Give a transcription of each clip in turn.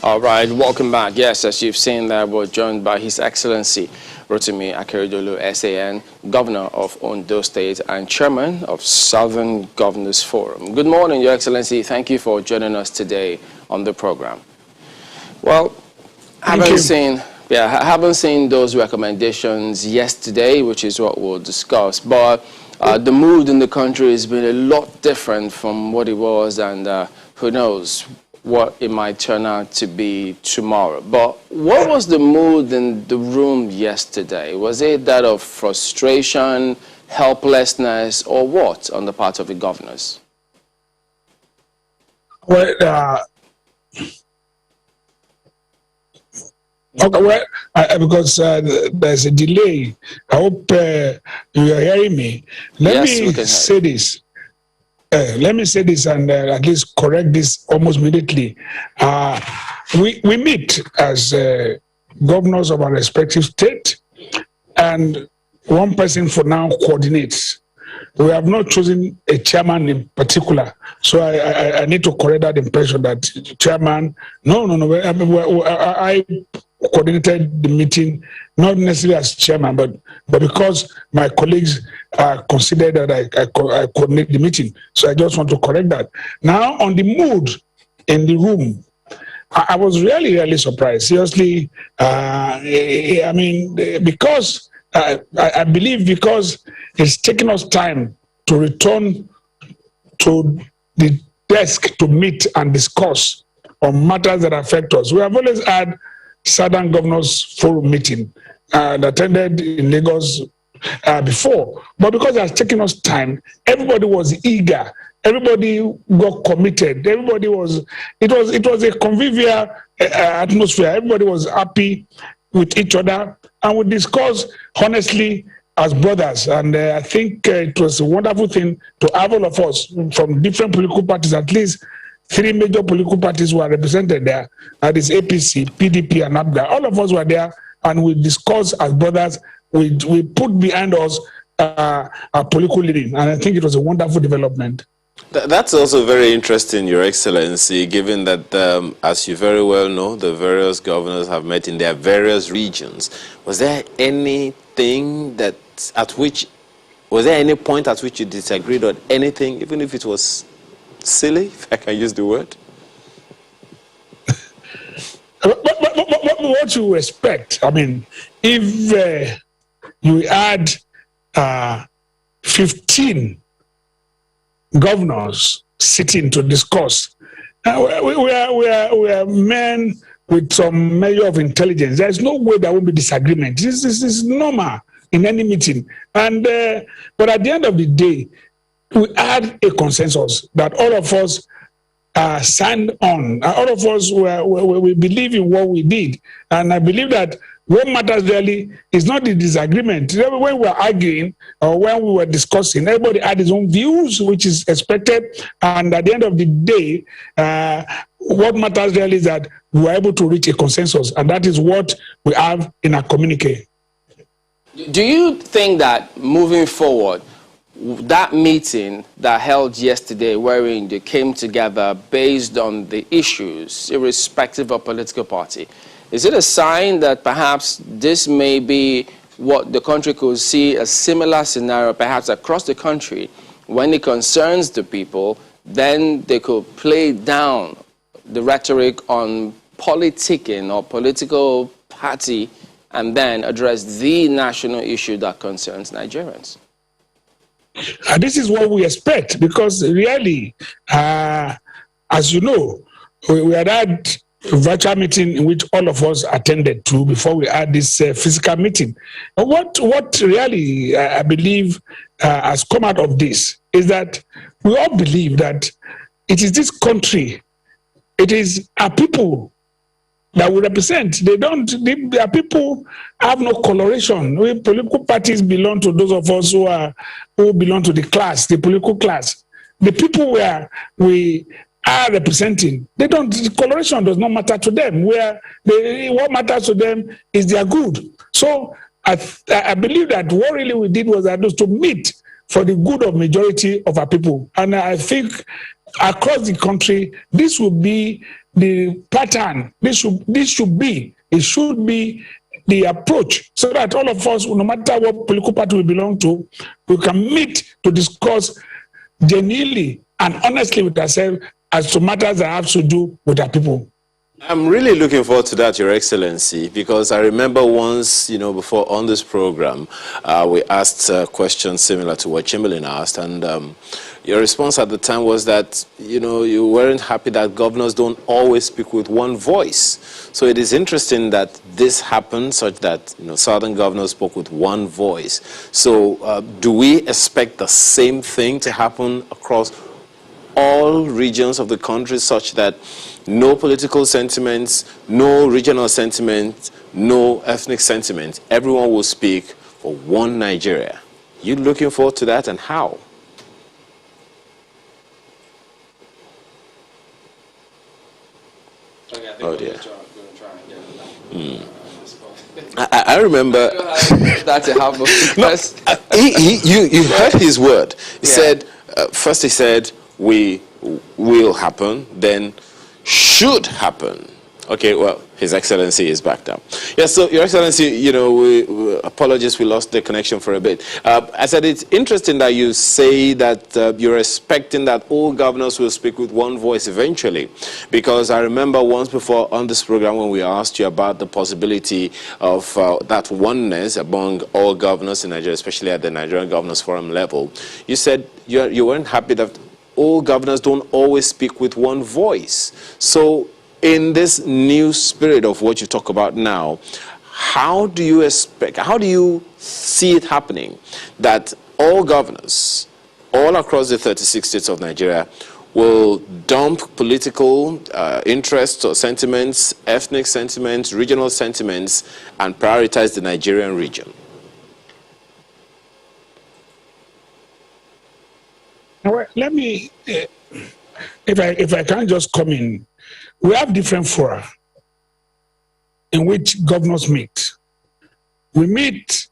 All right, welcome back. Yes, as you've seen there, we're joined by His Excellency Akeredolu, SAN, Governor of Ondo State and Chairman of Southern Governors Forum. Good morning, Your Excellency. Thank you for joining us today on the program. Well, haven't seen those recommendations yesterday, which is what we'll discuss. But the mood in the country has been a lot different from what it was, and who knows what it might turn out to be tomorrow. But what was the mood in the room yesterday? Was it that of frustration, helplessness, or what on the part of the governors? Well, because there's a delay. I hope you are hearing me. Let me say this. Let me say this and at least correct this almost immediately. We meet as governors of our respective state, and one person for now coordinates. We have not chosen a chairman in particular, so I need to correct that impression that chairman. No. I coordinated the meeting, not necessarily as chairman, but because my colleagues considered that I coordinate the meeting. So I just want to correct that. Now, on the mood in the room, I was really surprised. Seriously, I mean, because I believe because it's taken us time to return to the desk to meet and discuss on matters that affect us. We have always had Southern Governors Forum meeting and attended in Lagos before, but because it has taken us time, everybody was eager, everybody got committed, everybody was. It was a convivial atmosphere. Everybody was happy with each other, and we discussed honestly as brothers. And I think it was a wonderful thing to have all of us from different political parties, at least 3 major political parties were represented there. That is APC, PDP, and ABGA. All of us were there, and we discussed as brothers. We put behind us our political leading, and I think it was a wonderful development. That's also very interesting, Your Excellency, given that, as you very well know, the various governors have met in their various regions. Was there anything was there any point at which you disagreed on anything, even if it was silly, if I can use the word? What you expect? I mean, if you add 15 governors sitting to discuss, we are men with some measure of intelligence. There is no way there won't be disagreement. This is normal in any meeting. And but at the end of the day, we had a consensus that all of us signed on. All of us we believe in what we did, and I believe that what matters really is not the disagreement. When we were arguing or when we were discussing, everybody had his own views, which is expected. And at the end of the day, what matters really is that we were able to reach a consensus, and that is what we have in our communique. Do you think that moving forward, that meeting that held yesterday, wherein they came together based on the issues, irrespective of political party, is it a sign that perhaps this may be what the country could see a similar scenario, perhaps across the country, when it concerns the people, then they could play down the rhetoric on politicking or political party and then address the national issue that concerns Nigerians? This is what we expect, because really, as you know, we had a virtual meeting in which all of us attended to before we had this physical meeting. What really I believe has come out of this is that we all believe that it is this country, it is our people that we represent. Their people have no coloration. We political parties belong to those of us who belong to the class, the political class. The people where we are representing, the coloration does not matter to them. What matters to them is their good. So I believe that what really we did was to meet for the good of majority of our people. And I think across the country, this will be the pattern. It should be the approach, so that all of us, no matter what political party we belong to, we can meet to discuss genuinely and honestly with ourselves as to matters that have to do with our people. I'm really looking forward to that, Your Excellency, because I remember once, before on this program, we asked a question similar to what Chamberlain asked, and your response at the time was that, you weren't happy that governors don't always speak with one voice. So it is interesting that this happened such that, Southern governors spoke with one voice. So do we expect the same thing to happen across all regions of the country, such that no political sentiments, no regional sentiments, no ethnic sentiments, everyone will speak for one Nigeria? You looking forward to that, and how? Oh dear. I remember that to happen. You heard his word. He said, first he said, we will happen, then should happen. Okay, well, His Excellency is back now. Yes, so Your Excellency, apologies, we lost the connection for a bit. I said it's interesting that you say that you're expecting that all governors will speak with one voice eventually, because I remember once before on this program when we asked you about the possibility of that oneness among all governors in Nigeria, especially at the Nigerian Governors Forum level, you said you weren't happy that all governors don't always speak with one voice. So in this new spirit of what you talk about now, how do you see it happening that all governors, all across the 36 states of Nigeria, will dump political interests or sentiments, ethnic sentiments, regional sentiments, and prioritize the Nigerian region? Let me, if I can just come in, we have different fora in which governors meet. We meet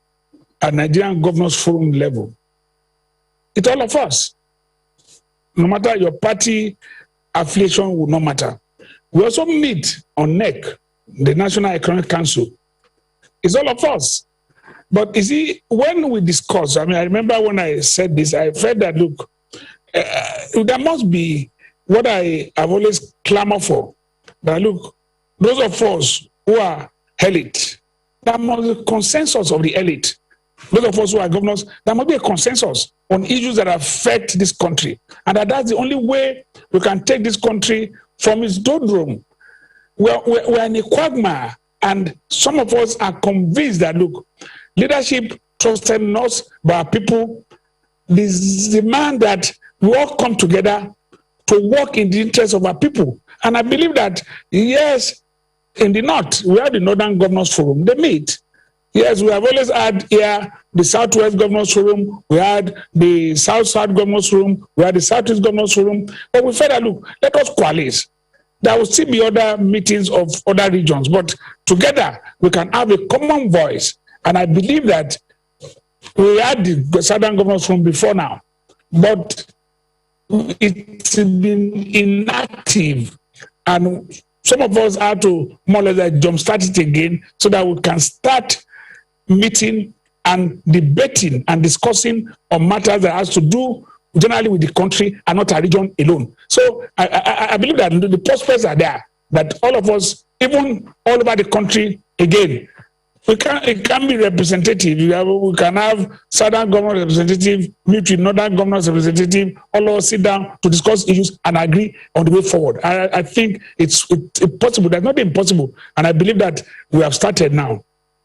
at Nigerian Governors Forum level. It's all of us. No matter your party affiliation will not matter. We also meet on NEC, the National Economic Council. It's all of us. But you see, when we discuss, I remember when I said this, I felt that, look, there must be what I have always clamored for. That look, those of us who are elite, there must be a consensus of the elite. Those of us who are governors, there must be a consensus on issues that affect this country. And that's the only way we can take this country from its doldrum. We're in a quagmire, and some of us are convinced that, look, leadership trusted us by our people. This demand that we all come together to work in the interest of our people. And I believe that, yes, in the North, we have the Northern Governors Forum. They meet. Yes, we have always had here the Southwest Governors Forum. We had the South-South Governors Forum. We had the Southeast Governors Forum. But we felt that, look, let us coalesce. There will still be other meetings of other regions. But together, we can have a common voice. And I believe that we had the Southern Governors Forum before now. But it's been inactive, and some of us have to more or less jumpstart it again so that we can start meeting and debating and discussing on matters that has to do generally with the country and not a region alone. So I believe that the prospects are there, that all of us, even all over the country, again, it can be representative. We can have Southern government representative meet with Northern government representative, all of us sit down to discuss issues and agree on the way forward. I think it's possible. That's not impossible. And I believe that we have started now.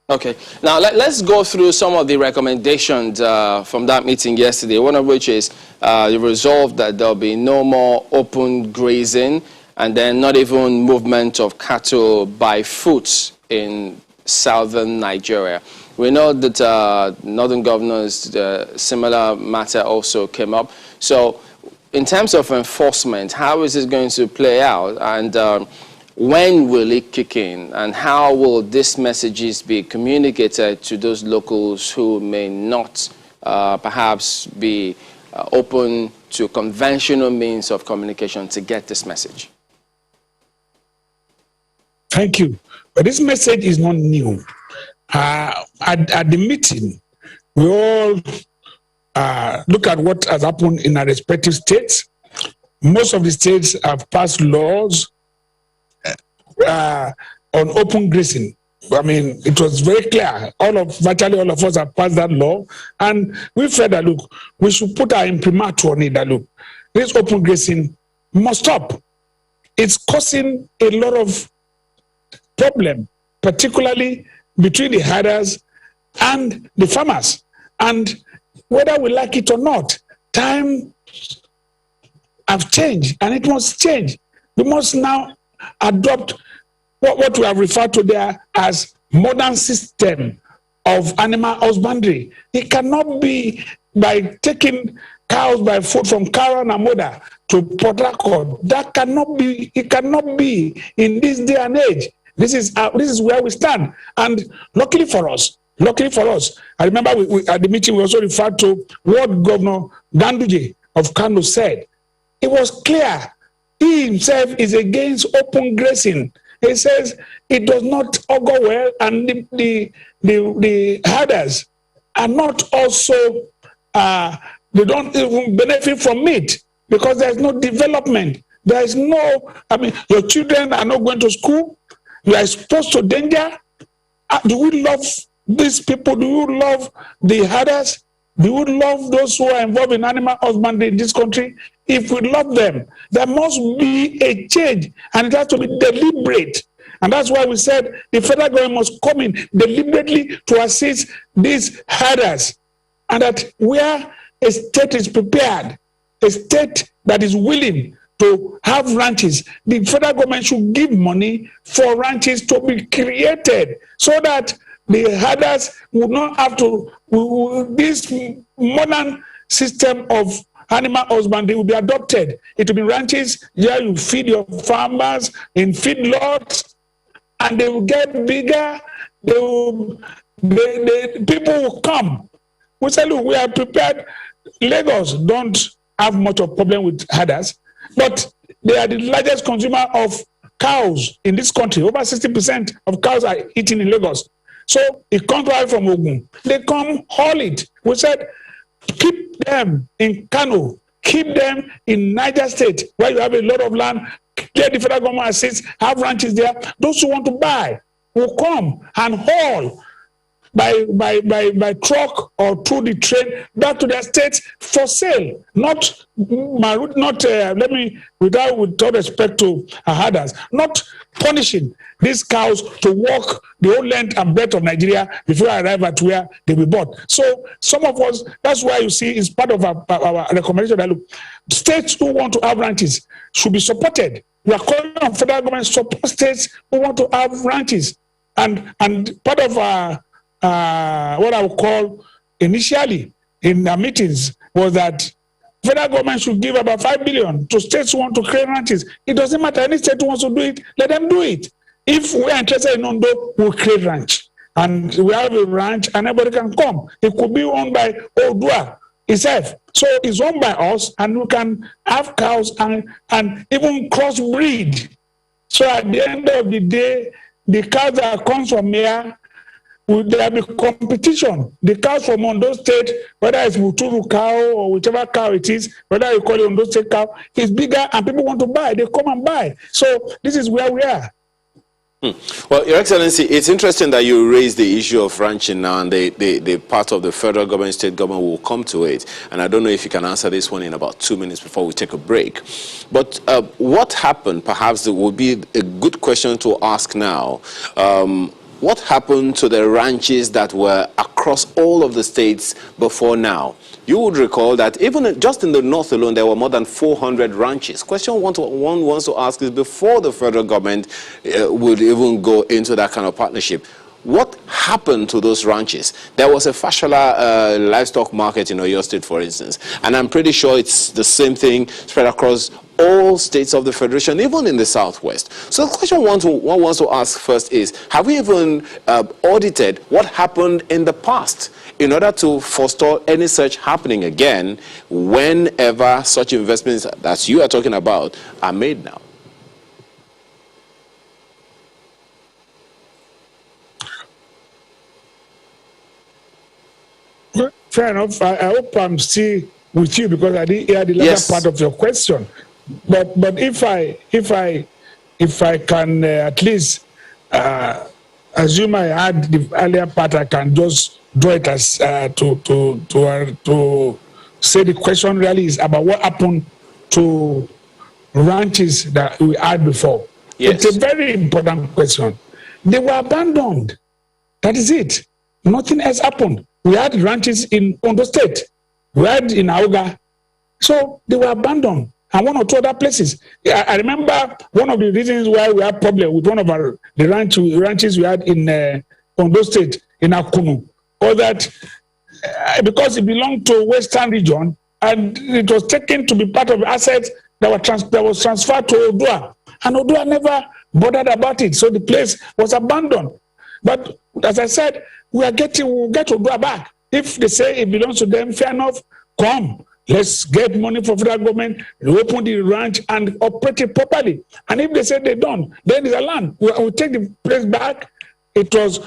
Okay. Now, let's go through some of the recommendations from that meeting yesterday, one of which is the resolve that there'll be no more open grazing, and then not even movement of cattle by foot in southern Nigeria. We know that northern governors, similar matter also came up. So in terms of enforcement, how is this going to play out, and when will it kick in, and how will these messages be communicated to those locals who may not perhaps be open to conventional means of communication to get this message? Thank you. But this message is not new. At the meeting, we all look at what has happened in our respective states. Most of the states have passed laws on open grazing. I mean, it was very clear. Virtually all of us have passed that law. And we felt that, look, we should put our imprimatur on it, that, look, this open grazing must stop. It's causing a lot of problem, particularly between the herders and the farmers. And whether we like it or not, time have changed, and it must change. We must now adopt what we have referred to there as modern system of animal husbandry. It cannot be by taking cows by foot from Kara Namoda to Port Harcourt. That cannot be. It cannot be in this day and age. This is where we stand. And luckily for us, I remember at the meeting we also referred to what Governor Ganduje of Kano said. It was clear. He himself is against open grazing. He says it does not augur well, and the herders are not also, they don't even benefit from it because there's no development. There is no, I mean, your children are not going to school. You are exposed to danger. Do we love these people? Do you love the herders? Do we love those who are involved in animal husbandry in this country? If we love them, there must be a change, and it has to be deliberate. And that's why we said the federal government must come in deliberately to assist these herders, and that where a state is prepared, a state that is willing to have ranches, the federal government should give money for ranches to be created so that the herders would not have to, this modern system of animal husbandry will be adopted. It will be ranches where you feed your farmers in feedlots, and they will get bigger. People will come. We say, look, we are prepared. Lagos don't have much of a problem with herders, but they are the largest consumer of cows in this country. Over 60% of cows are eaten in Lagos. So it comes right from Ogun. They come haul it. We said, keep them in Kano, keep them in Niger State, where you have a lot of land. Let the federal government assist, have ranches there. Those who want to buy will come and haul by truck or through the train back to their states for sale. Not let me, with all respect to herders, not punishing these cows to walk the whole length and breadth of Nigeria before I arrive at where they were bought. So some of us, that's why you see it's part of our recommendation that, look, states who want to have ranches should be supported. We are calling on federal government to support states who want to have ranches. And part of what I would call initially in our meetings was that federal government should give about 5 billion to states who want to create ranches. It doesn't matter. Any state who wants to do it, let them do it. If we are interested in Ondo, we'll create ranch. And we have a ranch and everybody can come. It could be owned by Odua itself. So it's owned by us, and we can have cows and even crossbreed. So at the end of the day, the cows that comes from here, there will be competition. The cows from Ondo State, whether it's Muturu cow or whichever cow it is, whether you call it Ondo State cow, is bigger and people want to buy. They come and buy. So this is where we are. Well, Your Excellency, it's interesting that you raised the issue of ranching now, and the part of the federal government, state government will come to it. And I don't know if you can answer this one in about 2 minutes before we take a break. But what happened, perhaps it would be a good question to ask now. What happened to the ranches that were across all of the states before now? You would recall that even just in the north alone, there were more than 400 ranches. Question one wants to ask is, before the federal government would even go into that kind of partnership, What happened to those ranches? There was a Fashola livestock market in Oyo State, for instance, and I'm pretty sure it's the same thing spread across all states of the Federation, even in the Southwest. So the question one wants to ask first is, have we even audited what happened in the past in order to forestall any such happening again whenever such investments that you are talking about are made now? Fair enough. I hope I'm still with you because I didn't hear the latter part of your question. But if I can at least assume I had the earlier part, I can just draw it as to say the question really is about what happened to ranches that we had before. Yes. It's a very important question. They were abandoned. That is it. Nothing else happened. We had ranches in Ondo State. We had in Auga. So they were abandoned. And one or two other places. I remember one of the reasons why we had problem with one of the ranches we had in Ondo State, in Akunu, or that because it belonged to Western region and it was taken to be part of assets that was transferred to Odua. And Odua never bothered about it. So the place was abandoned. But as I said, we'll get Odua back. If they say it belongs to them, fair enough, come. Let's get money from federal government, open the ranch and operate it properly. And if they say they don't, then it's a land. We'll take the place back. It was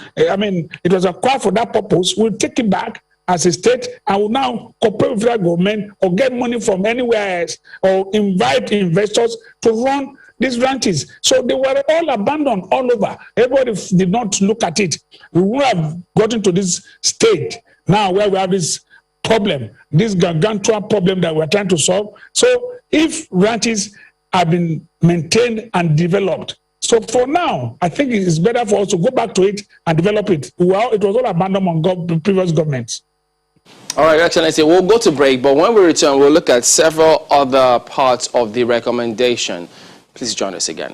acquired for that purpose. We'll take it back as a state and will now cooperate with federal government or get money from anywhere else or invite investors to run these ranches. So they were all abandoned all over. Everybody did not look at it. We would have gotten to this state now where we have this problem, this gargantuan problem that we're trying to solve. So if ranches have been maintained and developed, so for now, I think it's better for us to go back to it and develop it. Well, it was all abandoned on previous governments. All right, Your Excellency, we'll go to break, but when we return, we'll look at several other parts of the recommendation. Please join us again.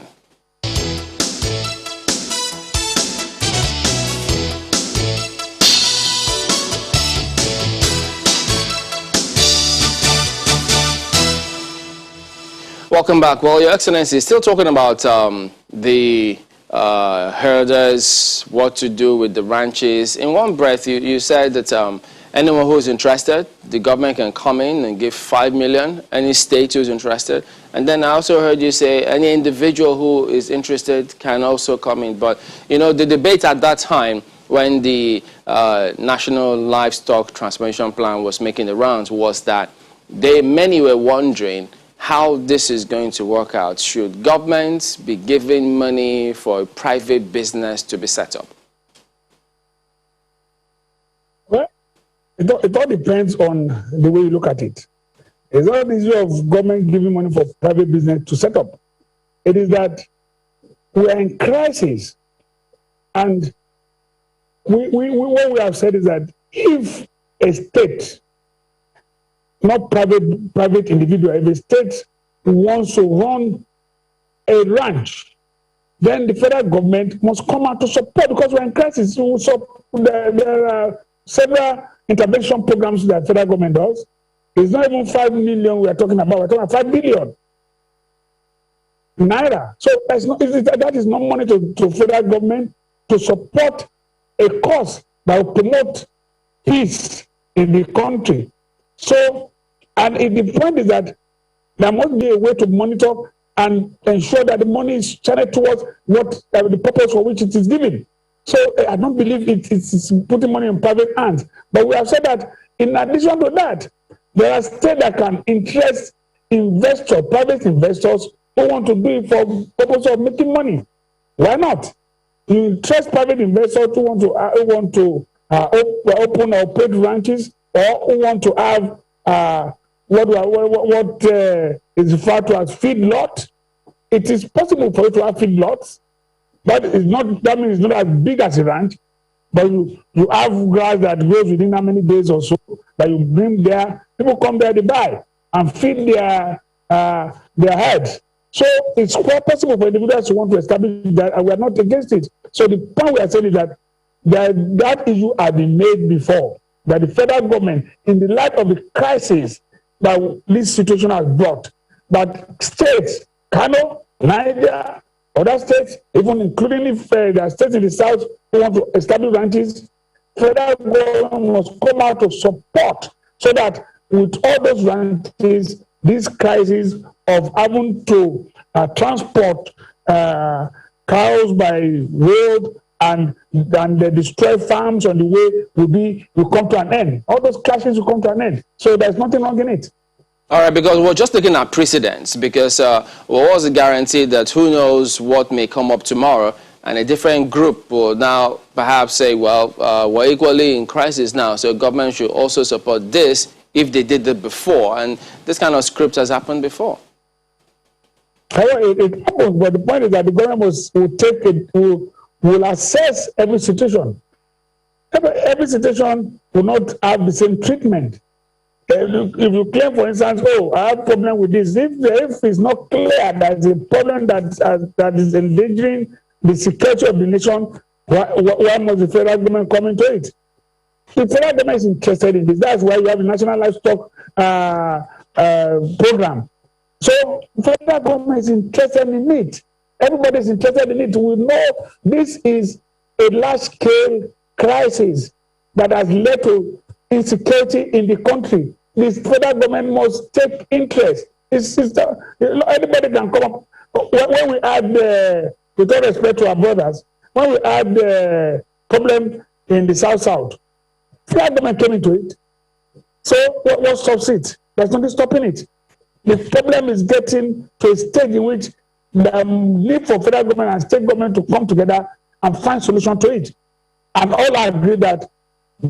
Welcome back. Well, Your Excellency, still talking about the herders, what to do with the ranches. In one breath, you said that anyone who is interested, the government can come in and give 5 million, any state who is interested. And then I also heard you say any individual who is interested can also come in. But, you know, the debate at that time when the National Livestock Transformation Plan was making the rounds was that many were wondering how this is going to work out. Should governments be giving money for a private business to be set up? Well, it all depends on the way you look at it. It's not the issue of government giving money for private business to set up. It is that we are in crisis. And what we have said is that if a state, not private individual, if a state wants to run a ranch, then the federal government must come out to support because we're in crisis. So there are several intervention programs that the federal government does. It's not even 5 million we are talking about. We're talking about 5 billion naira. So that is not money to federal government to support a cause that will promote peace in the country. So, and the point is that there must be a way to monitor and ensure that the money is channeled towards what the purpose for which it is given. So I don't believe it's putting money in private hands. But we have said that in addition to that, there are states that can interest investors, private investors, who want to do it for purpose of making money. Why not? You interest private investors who want to open or operate ranches, or who want to have what is referred to as feed lot. It is possible for you to have feed lots, but it's not. That means it's not as big as a ranch. But you have grass that grows within how many days or so that you bring there. People come there to buy and feed their herds. So it's quite possible for individuals who want to establish that, and we are not against it. So the point we are saying is that that issue had been made before, that the federal government, in the light of the crisis that this situation has brought, that states, Kano, Niger, other states, even including if there are states in the south who want to establish ranches, federal government must come out to support so that with all those ranches, this crisis of having to transport cows by road and they destroy farms on the way will come to an end. All those clashes will come to an end. So there's nothing wrong in it. All right, because we're just looking at precedents, because what was the guarantee that who knows what may come up tomorrow, and a different group will now perhaps say, well, we're equally in crisis now, so government should also support this if they did it before. And this kind of script has happened before. It happens, but the point is that the government will assess every situation. Every situation will not have the same treatment. If you claim, for instance, oh, I have a problem with this, if it's not clear that there's a problem that is endangering the security of the nation, why must the federal government come into it? The federal government is interested in this. That's why you have the National Livestock Program. So the federal government is interested in it. Everybody is interested in it. We know this is a large-scale crisis that has led to insecurity in the country. The federal government must take interest. Anybody can come up. When we had, with all respect to our brothers, when we had the problem in the South, federal government came into it. So what stops it? There's nothing stopping it. The problem is getting to a stage in which the need for federal government and state government to come together and find solution to it. And all agree that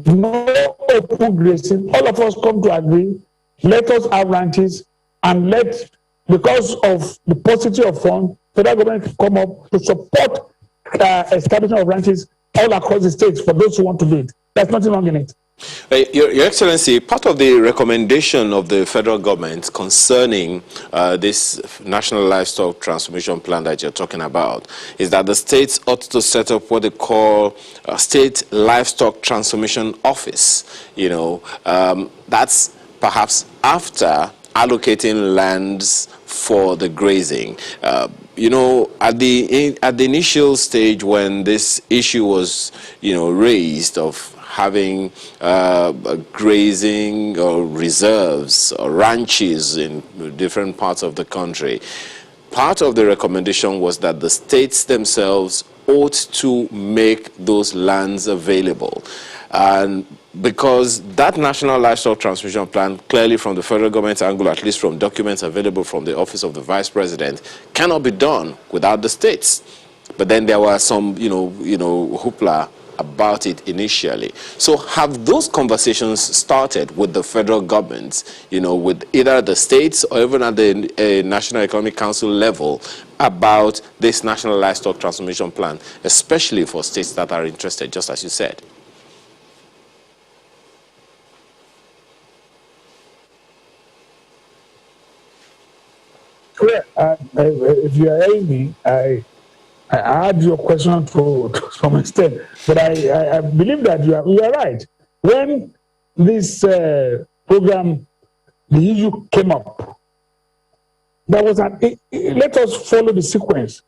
no open grazing, all of us come to agree, let us have ranches and because of the paucity of funds, federal government come up to support establishment of ranches all across the states for those who want to do it. There's nothing wrong in it. Your Excellency, part of the recommendation of the federal government concerning this National Livestock Transformation Plan that you're talking about is that the states ought to set up what they call a State Livestock Transformation Office. You know, that's perhaps after allocating lands for the grazing. You know, at the initial stage when this issue was, you know, raised of having grazing or reserves or ranches in different parts of the country, part of the recommendation was that the states themselves ought to make those lands available. And because that National Livestock Transmission Plan, clearly from the federal government's angle, at least from documents available from the Office of the Vice President, cannot be done without the states. But then there were some, you know, hoopla about it initially. So have those conversations started with the federal government, you know, with either the states or even at the National Economic Council level about this National Livestock Transformation Plan, especially for states that are interested, just as you said? If you are hearing me, I add your question to some extent, but I believe that you are right. When this program, the issue came up, there was let us follow the sequence.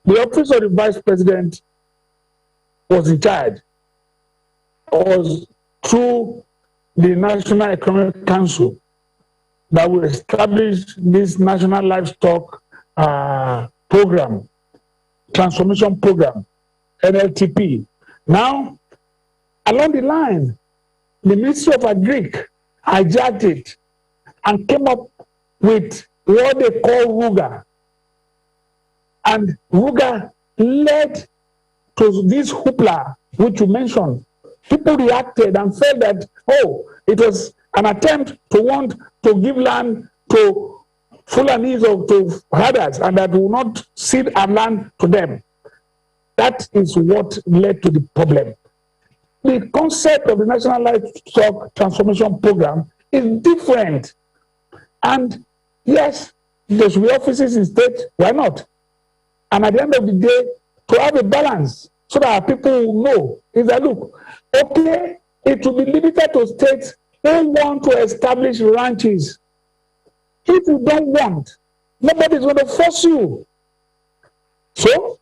The Office of the Vice President was in charge, was through the National Economic Council that will establish this National Livestock Program, Transformation Program, NLTP. Now, along the line, the Ministry of Agric hijacked it and came up with what they call RUGA. And RUGA led to this hoopla, which you mentioned. People reacted and felt that, oh, it was an attempt to give land to Fulanis or to herders, and that will not cede our land to them. That is what led to the problem. The concept of the National Livestock Transformation Program is different. And yes, there should be offices in state, why not? And at the end of the day, to have a balance so that our people will know is that, look, okay, it will be limited to states who want to establish ranches. If you don't want, nobody is going to force you. So,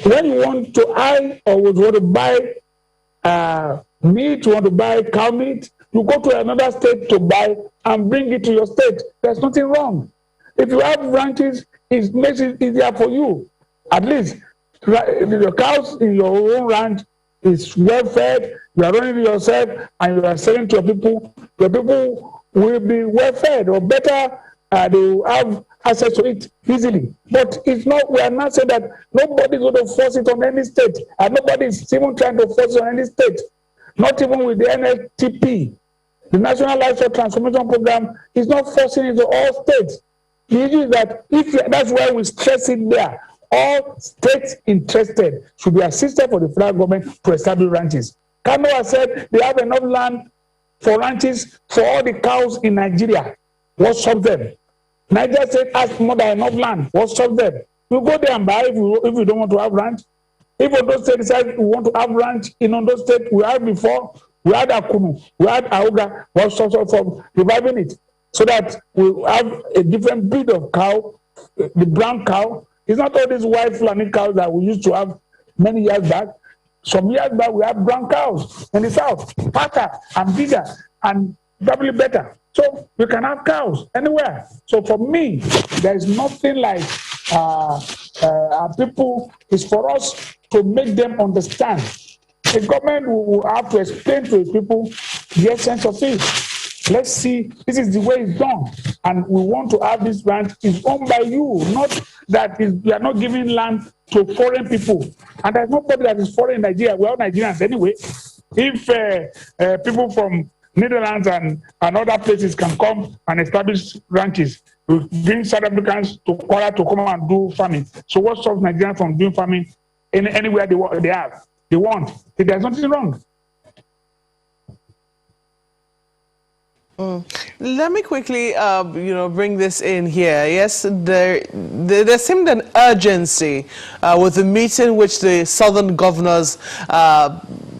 when you want to buy or would want to buy meat, you want to buy cow meat, you go to another state to buy and bring it to your state. There's nothing wrong. If you have ranches, it makes it easier for you. At least the cows in your own ranch is well fed, you are running it yourself, and you are selling to your people will be well fed or better. They will have access to it easily. But it's not, we are not saying that nobody is going to force it on any state, and nobody is even trying to force it on any state. Not even with the NLTP. The National Livestock Transformation Program is not forcing it to all states. The issue is that that's why we stress it there. All states interested should be assisted for the federal government to establish ranches. Kano has said they have enough land for ranches for all the cows in Nigeria. What stops them? Niger State has more than enough land. What stops them? You go there and buy if you don't want to have ranch. If Ondo State decides we want to have ranch in Ondo State, we had before, we had Akunu, we had Auga, what stops us from reviving it? So that we have a different breed of cow, the brown cow. It's not all these white Fulani cows that we used to have many years back. Some years back, we have brown cows in the south, fatter and bigger and doubly better. So we can have cows anywhere. So for me, there is nothing like people. It's for us to make them understand. The government will have to explain to the people the essence of it. Let's see, this is the way it's done. And we want to have this land is owned by you, not that we are not giving land to foreign people. And there's nobody that is foreign in Nigeria. We're all Nigerians anyway. If people from Netherlands and other places can come and establish ranches, we bring South Africans to Kuala to come and do farming. So what stops Nigerians from doing farming anywhere they want? There's nothing wrong. Let me quickly, bring this in here. Yes, there seemed an urgency with the meeting which the southern governors,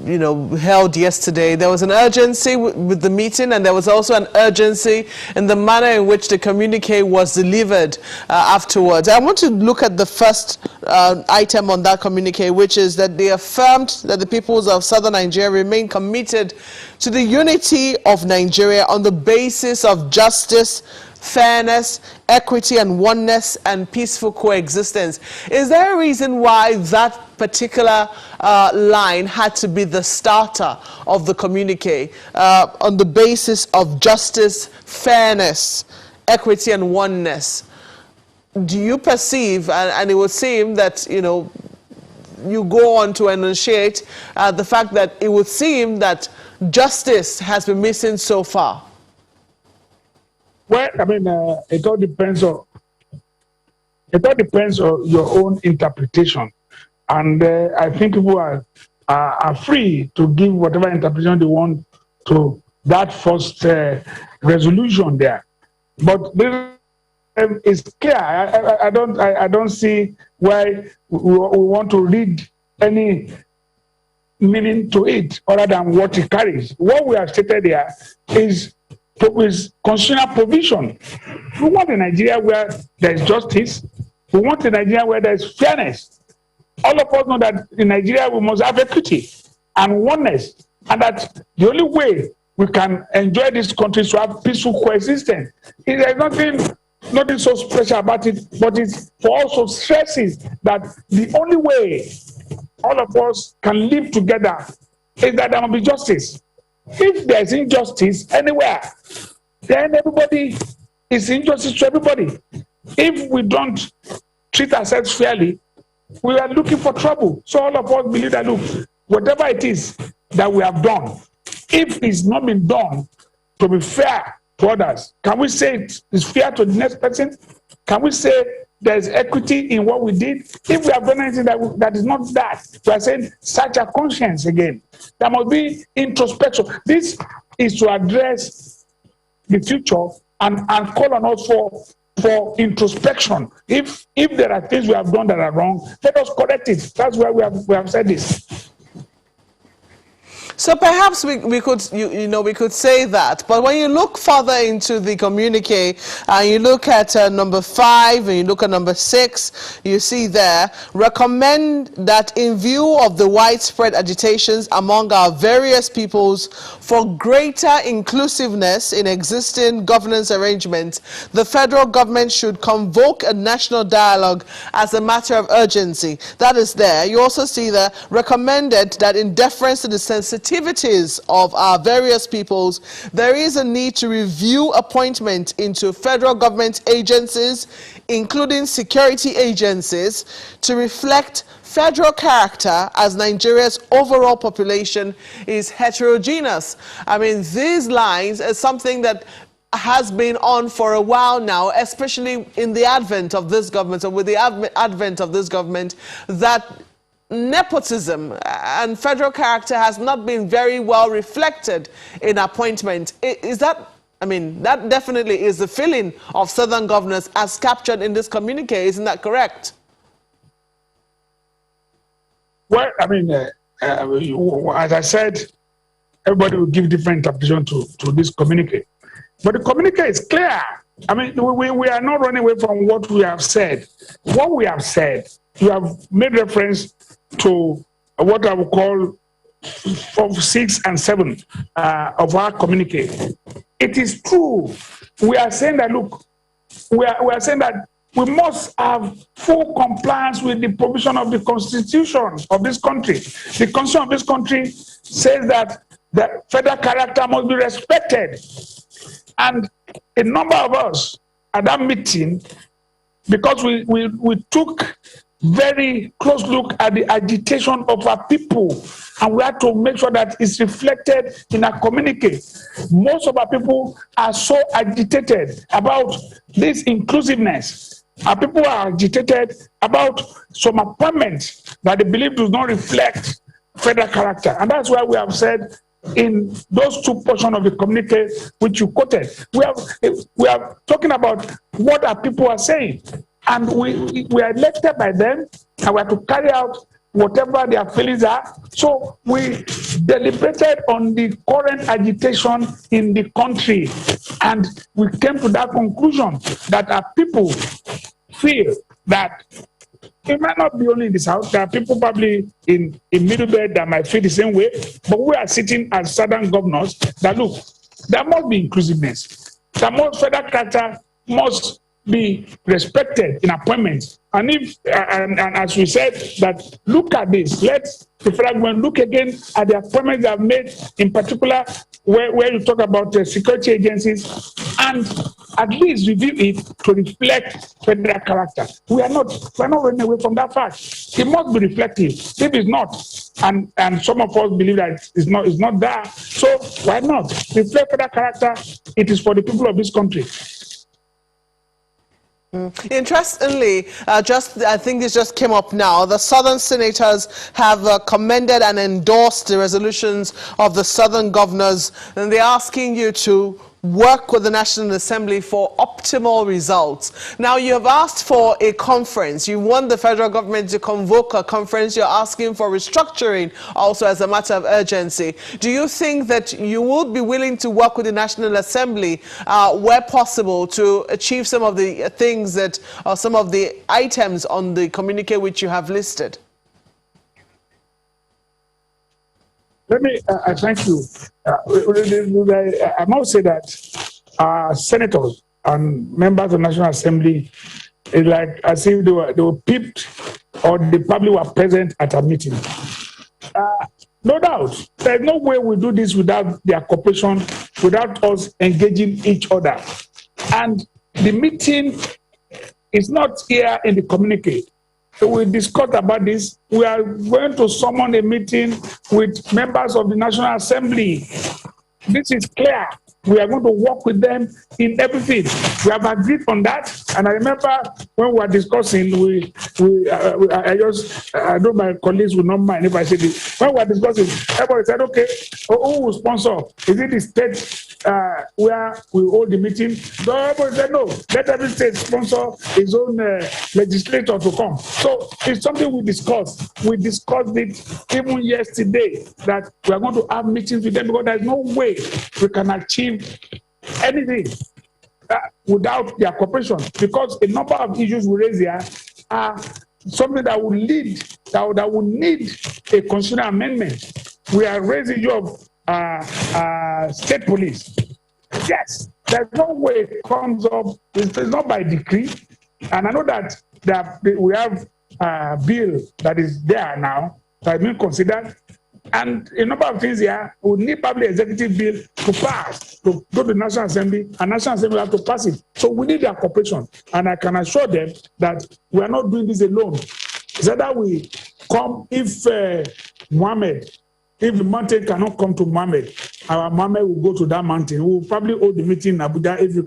held yesterday. There was an urgency with the meeting, and there was also an urgency in the manner in which the communique was delivered afterwards. I want to look at the first item on that communique, which is that they affirmed that the peoples of southern Nigeria remain committed to the unity of Nigeria on the basis of justice, fairness, equity, and oneness, and peaceful coexistence. Is there a reason why that particular line had to be the starter of the communique, on the basis of justice, fairness, equity, and oneness? Do you perceive, and it would seem that, you go on to enunciate the fact that it would seem that justice has been missing so far? Well, I mean, it all depends on your own interpretation, and I think people are free to give whatever interpretation they want to that first resolution there. But it's clear. I don't see why we want to read any meaning to it other than what it carries. What we have stated there is constitutional provision. We want a Nigeria where there is justice. We want a Nigeria where there is fairness. All of us know that in Nigeria we must have equity and oneness, and that the only way we can enjoy this country is to have peaceful coexistence. There's nothing so special about it, but it's for also stresses that the only way all of us can live together is that there must be justice. If there's injustice anywhere, then everybody is injustice to everybody. If we don't treat ourselves fairly, we are looking for trouble. So all of us believe that, look, whatever it is that we have done, if it's not been done to be fair to others, can we say it's fair to the next person? Can we say there's equity in what we did? If we have done anything that is not that, we are saying search our conscience again. There must be introspection. This is to address the future and call on us for for introspection. If there are things we have done that are wrong, let us correct it. That's why we have said this. So perhaps we could we could say that, but when you look further into the communique and you look at number 5 and you look at number 6, you see there, recommend that in view of the widespread agitations among our various peoples for greater inclusiveness in existing governance arrangements, the federal government should convoke a national dialogue as a matter of urgency. That is there. You also see there, recommended that in deference to the sensitivities of our various peoples, there is a need to review appointment into federal government agencies, including security agencies, to reflect federal character as Nigeria's overall population is heterogeneous. I mean, these lines are something that has been on for a while now, especially in the advent of this government, or with the advent of this government, that nepotism and federal character has not been very well reflected in appointment. Is that, I mean, that definitely is the feeling of Southern governors as captured in this communique, isn't that correct? Well, I mean, as I said, everybody will give different interpretation to this communique. But the communique is clear. I mean, we are not running away from what we have said. What we have said, you have made reference to what I would call 4, 6, and 7 of our communique. It is true. We are saying that, look, we are saying that we must have full compliance with the provision of the Constitution of this country. The Constitution of this country says that the federal character must be respected. And a number of us at that meeting, because we took very close look at the agitation of our people, and we had to make sure that it's reflected in our communique. Most of our people are so agitated about this inclusiveness. Our people are agitated about some appointments that they believe does not reflect federal character. And that's why we have said in those 2 portions of the communique which you quoted, we are talking about what our people are saying. And we are elected by them, and we have to carry out whatever their feelings are. So we deliberated on the current agitation in the country, and we came to that conclusion that our people feel that it might not be only in the South. There are people probably in Middlebelt that might feel the same way, but we are sitting as Southern governors that, look, there must be inclusiveness. The most federal character must be respected in appointments. And if and as we said, that look at this, let's the federal government look again at the appointments they have made, in particular where you talk about security agencies, and at least review it to reflect federal character. We're not running away from that fact. It must be reflective. If it's not, and some of us believe that it's not there, so why not reflect federal character? It is for the people of this country. Interestingly, I think this just came up now, the Southern senators have commended and endorsed the resolutions of the Southern governors, and they're asking you to work with the National Assembly for optimal results. Now, you have asked for a conference. You want the federal government to convoke a conference. You're asking for restructuring also as a matter of urgency. Do you think that you would be willing to work with the National Assembly where possible to achieve some of the things that, or some of the items on the communique which you have listed? Let me, thank you. I must say that senators and members of the National Assembly, it's like as if they were pipped, or they probably were present at a meeting. No doubt, there's no way we do this without their cooperation, without us engaging each other. And the meeting is not here in the communique. So we discussed about this. We are going to summon a meeting with members of the National Assembly. This is clear. We are going to work with them in everything. We have agreed on that. And I remember when we were discussing, I know my colleagues will not mind if I say this. When we were discussing, everybody said, okay, who will sponsor? Is it the state where we hold the meeting. Everybody said, no, let every state sponsor his own legislator to come. So it's something we discussed. We discussed it even yesterday, that we are going to have meetings with them, because there's no way we can achieve anything without their cooperation, because a number of issues we raise here are something that will lead, that will need a constitutional amendment. We are raising the issue of state police. Yes, there's no way it comes up. It's not by decree. And I know that we have a bill that is there now that is being considered. And a number of things here, we need probably executive bill to pass, to go to the National Assembly, and National Assembly will have to pass it. So we need their cooperation. And I can assure them that we are not doing this alone. It's either we come, if the mountain cannot come to Mohammed, our Mohammed will go to that mountain. We will probably hold the meeting in Abuja if you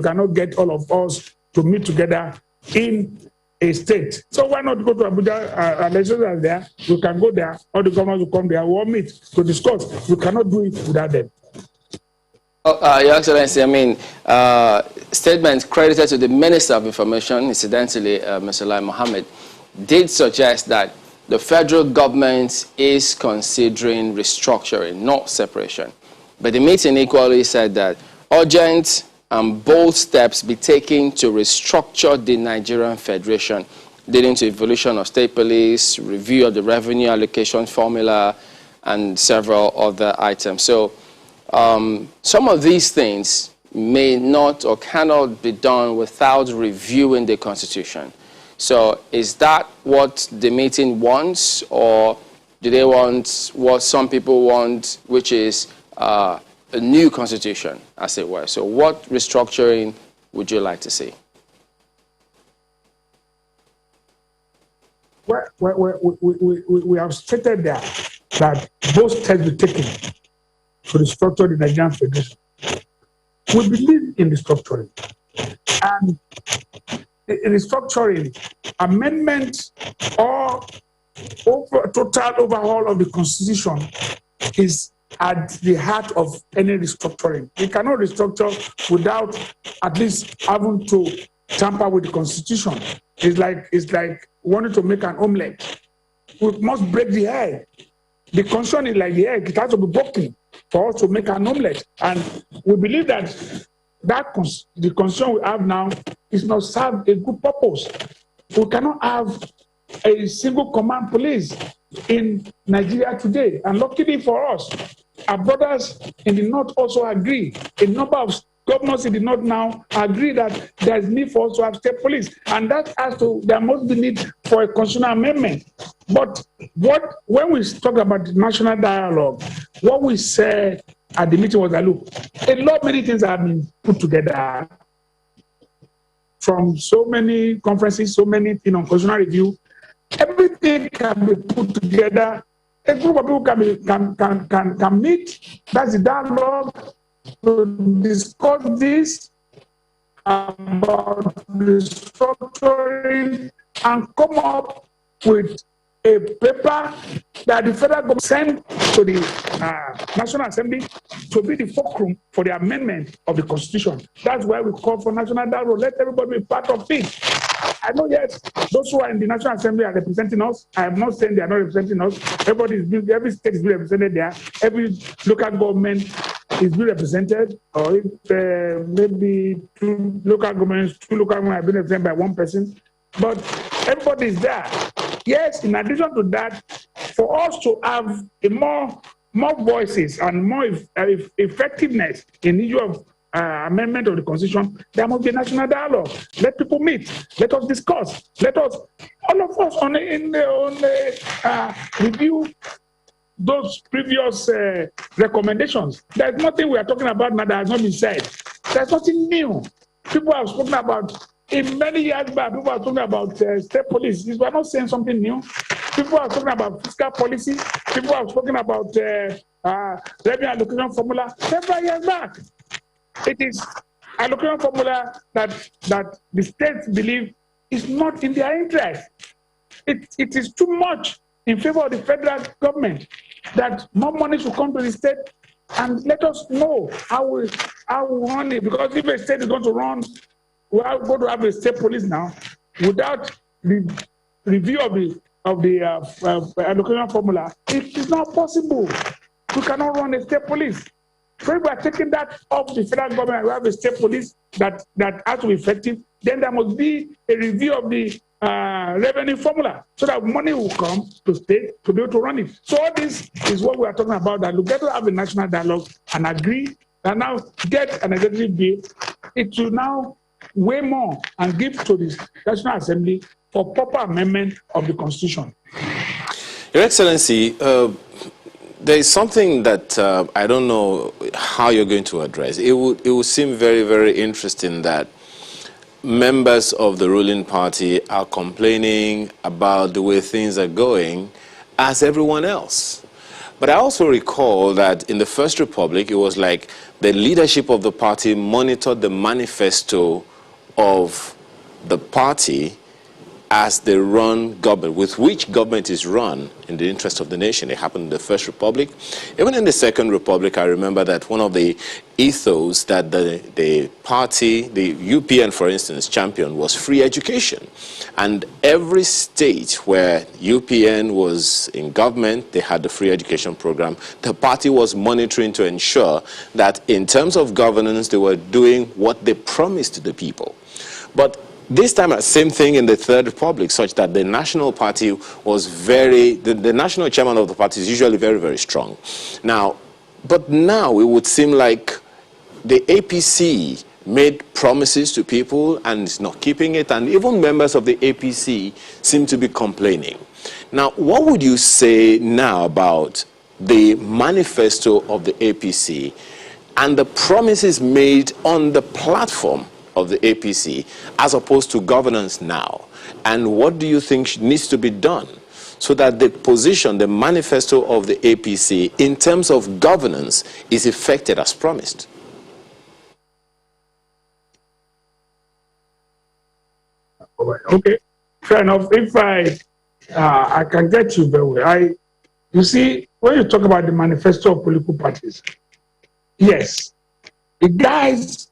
cannot get all of us to meet together in a state. So why not go to Abuja? Legislators are there. We can go there. All the governors will come there. We will meet to discuss. We cannot do it without them. Your Excellency, I mean, statements credited to the Minister of Information, incidentally, Mr. Lai Mohammed, did suggest that the federal government is considering restructuring, not separation. But the meeting equally said that urgent and bold steps be taken to restructure the Nigerian Federation, leading to evolution of state police, review of the revenue allocation formula, and several other items. So some of these things may not or cannot be done without reviewing the Constitution. So is that what the meeting wants, or do they want what some people want, which is a new constitution, as it were? So what restructuring would you like to see? Well, we have stated there that both steps be taken to restructure the Nigerian Federation. We believe in restructuring. And restructuring, amendment, or total overhaul of the Constitution is at the heart of any restructuring. We cannot restructure without at least having to tamper with the Constitution. It's like wanting to make an omelette. We must break the egg. The Constitution is like the egg. It has to be broken for us to make an omelette. And we believe that the Constitution we have now is not serve a good purpose. We cannot have a single command police in Nigeria today. And luckily for us, our brothers in the North also agree. A number of governors in the North now agree that there is need for us to have state police. And that there must be need for a constitutional amendment. But when we talk about the national dialogue, what we said at the meeting was that, look, many things have been put together from so many conferences, so many constitutional review. Everything can be put together. A group of people can meet. That's the dialogue to discuss this about restructuring and come up with a paper that the federal government sent to the National Assembly to be the fulcrum for the amendment of the Constitution. That's why we call for national dialogue. Let everybody be part of it. I know, yes, those who are in the National Assembly are representing us. I am not saying they are not representing us. Every state is being represented there. Every local government is being represented, or if maybe two local governments have been represented by one person. But everybody is there. Yes, in addition to that, for us to have a more voices and more effectiveness in the issue of amendment of the Constitution, there must be a national dialogue. Let people meet. Let us discuss. All of us review those previous recommendations. There's nothing we are talking about now that has not been said. There's nothing new. People have spoken about. In many years back, people are talking about state police. We are not saying something new. People are talking about fiscal policy. People have spoken about revenue allocation formula several years back. It is allocation formula that the states believe is not in their interest. It is too much in favor of the federal government, that more money should come to the state and let us know how we run it. Because if a state is going to run, we are going to have a state police now without the review of the allocation formula. It is not possible. We cannot run a state police. So if we are taking that off the federal government, we have a state police that has to be effective, then there must be a review of the revenue formula so that money will come to state to be able to run it. So all this is what we are talking about, that we get to have a national dialogue and agree and now get an executive bill. It will now weigh more and give to the National Assembly for proper amendment of the Constitution. Your Excellency, there is something that I don't know how you're going to address. It would seem very, very interesting that members of the ruling party are complaining about the way things are going as everyone else. But I also recall that in the First Republic, it was like the leadership of the party monitored the manifesto of the party as they run government, with which government is run in the interest of the nation. It happened in the First Republic. Even in the Second Republic, I remember that one of the ethos that the party, the UPN, for instance, championed was free education. And every state where UPN was in government, they had the free education program. The party was monitoring to ensure that in terms of governance, they were doing what they promised to the people. But this time, same thing in the Third Republic, such that the national party was the national chairman of the party is usually very, very strong. But now it would seem like the APC made promises to people and is not keeping it, and even members of the APC seem to be complaining. Now, what would you say now about the manifesto of the APC and the promises made on the platform of the APC as opposed to governance now? And what do you think needs to be done so that the position, the manifesto of the APC in terms of governance is effected as promised? Okay, fair enough. If I can get you very well. You see, when you talk about the manifesto of political parties, yes, it guides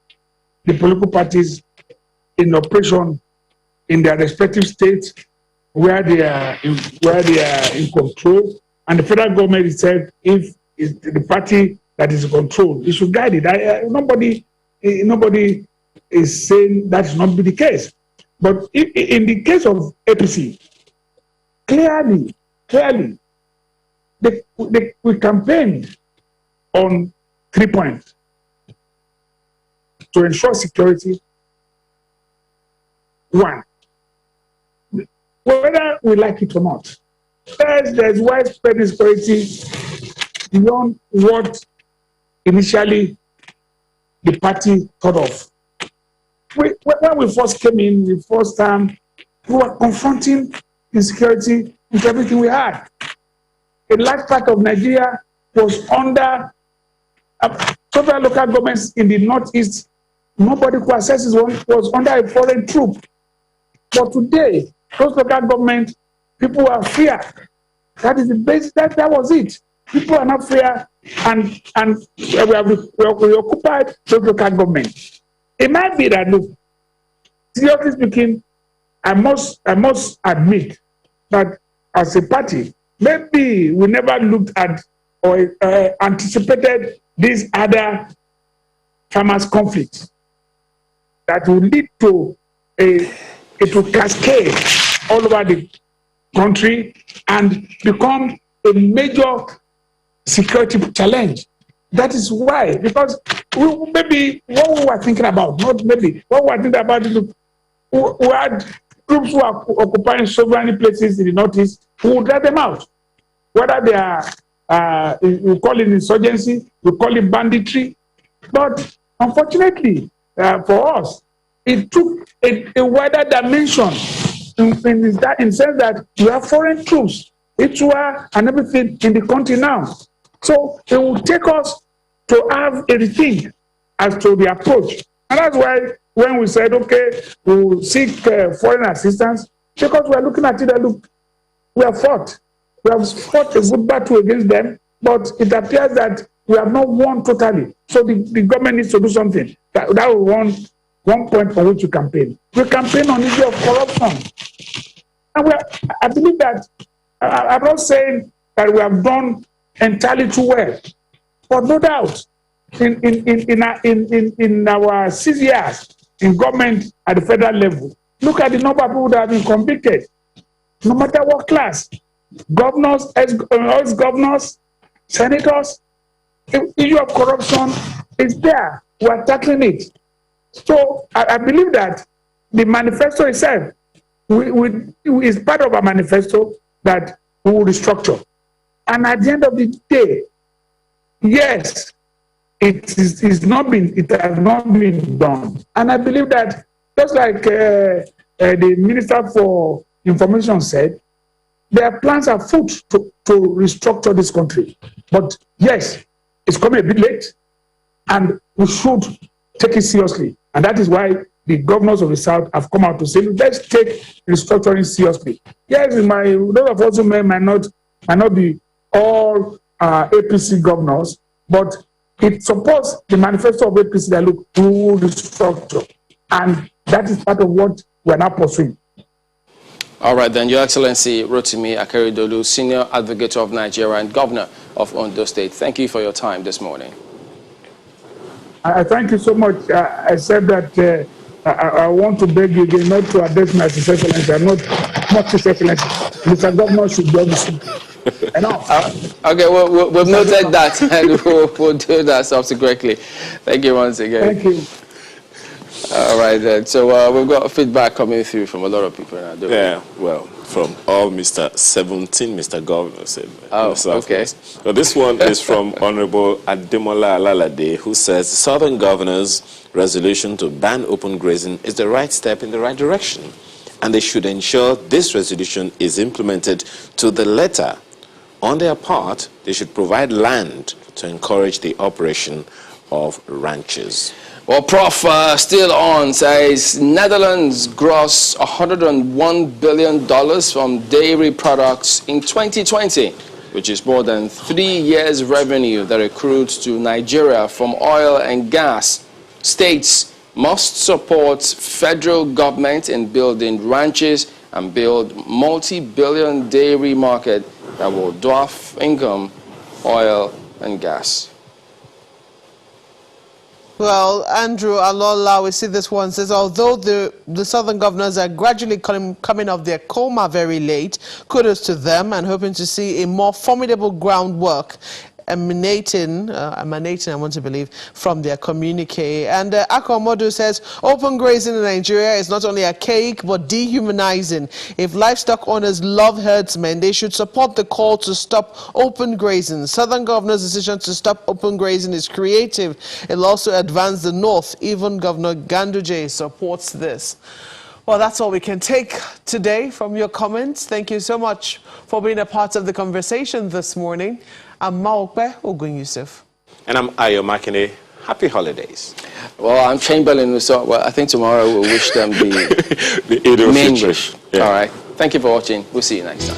the political parties in operation in their respective states where they are in control, and the federal government itself, if it's the party that is in control, it should guide it. Nobody is saying that should not be the case. But in the case of APC, clearly, we campaigned on 3 points: to ensure security. One, whether we like it or not, there's widespread insecurity beyond what initially the party thought of. When we first came in the first time, we were confronting insecurity with everything we had. A large part of Nigeria was under several local governments in the northeast. Nobody who accesses was under a foreign troop. But today, those local governments, people are fear. That is the base. That was it. People are not fear, and we occupied those local governments. It might be that, look, seriously speaking, I must admit that as a party, maybe we never looked at or anticipated these other farmers' conflicts that will lead to it will cascade all over the country and become a major security challenge. That is why, because maybe what we were thinking about, not maybe, what we were thinking about is we had groups who are occupying so many places in the northeast, who would let them out. Whether they are, we call it insurgency, we call it banditry. But unfortunately, for us, it took a wider dimension in the sense that we have foreign troops, Itua and everything in the country now. So it will take us to have a rethink as to the approach. And that's why when we said, okay, we'll seek foreign assistance, because we're looking at it and look, we have fought. We have fought a good battle against them, but it appears that we have not won totally. So the government needs to do something. That will one point for which you campaign. We campaign on the issue of corruption. And I believe that, I'm not saying that we have done entirely too well, but no doubt, in our 6 years in government at the federal level, look at the number of people that have been convicted, no matter what class, governors, ex-governors, senators. The issue of corruption is there. We are tackling it. So I believe that the manifesto itself is part of our manifesto that we will restructure. And at the end of the day, yes, it has not been done. And I believe that, just like the Minister for Information said, their plans are afoot to restructure this country. But yes, it's coming a bit late, and we should take it seriously. And that is why the governors of the South have come out to say, let's take restructuring seriously. Yes, those of us who might not be all APC governors, but it supports the manifesto of APC that look to restructure. And that is part of what we are now pursuing. All right, then, Your Excellency Rotimi Akeredolu, Senior Advocate of Nigeria and Governor of Ondo State, thank you for your time this morning. I thank you so much. I said that I want to beg you again not to address my His Excellency. I'm not His Excellency. Mr. Governor should be obviously. Okay, we've noted that, and we'll do that subsequently. Thank you once again. Thank you. All right, then. So we've got feedback coming through from a lot of people now. Yeah, well, from all Mr. Governor said. Oh, okay. So this one is from Honorable Ademola Alalade, who says the Southern Governor's resolution to ban open grazing is the right step in the right direction, and they should ensure this resolution is implemented to the letter. On their part, they should provide land to encourage the operation of ranches. Well, Prof, still on, says Netherlands gross $101 billion from dairy products in 2020, which is more than 3 years' revenue that accrued to Nigeria from oil and gas. States must support federal government in building ranches and build multi-billion dairy market that will dwarf income, oil and gas. Well, Andrew Alola, we see this one, says, although the Southern governors are gradually coming off their coma very late, kudos to them, and hoping to see a more formidable groundwork emanating, I want to believe, from their communique. And Akeredolu says, open grazing in Nigeria is not only archaic but dehumanizing. If livestock owners love herdsmen, they should support the call to stop open grazing. Southern governor's decision to stop open grazing is creative. It'll also advance the north. Even Governor Ganduje supports this. Well, that's all we can take today from your comments. Thank you so much for being a part of the conversation this morning. I'm Maokbe Ogun Yusuf. And I'm Ayo Makine. Happy holidays. Well, I'm Chamberlain. So I think tomorrow we'll wish them the main wish. Yeah. All right. Thank you for watching. We'll see you next time.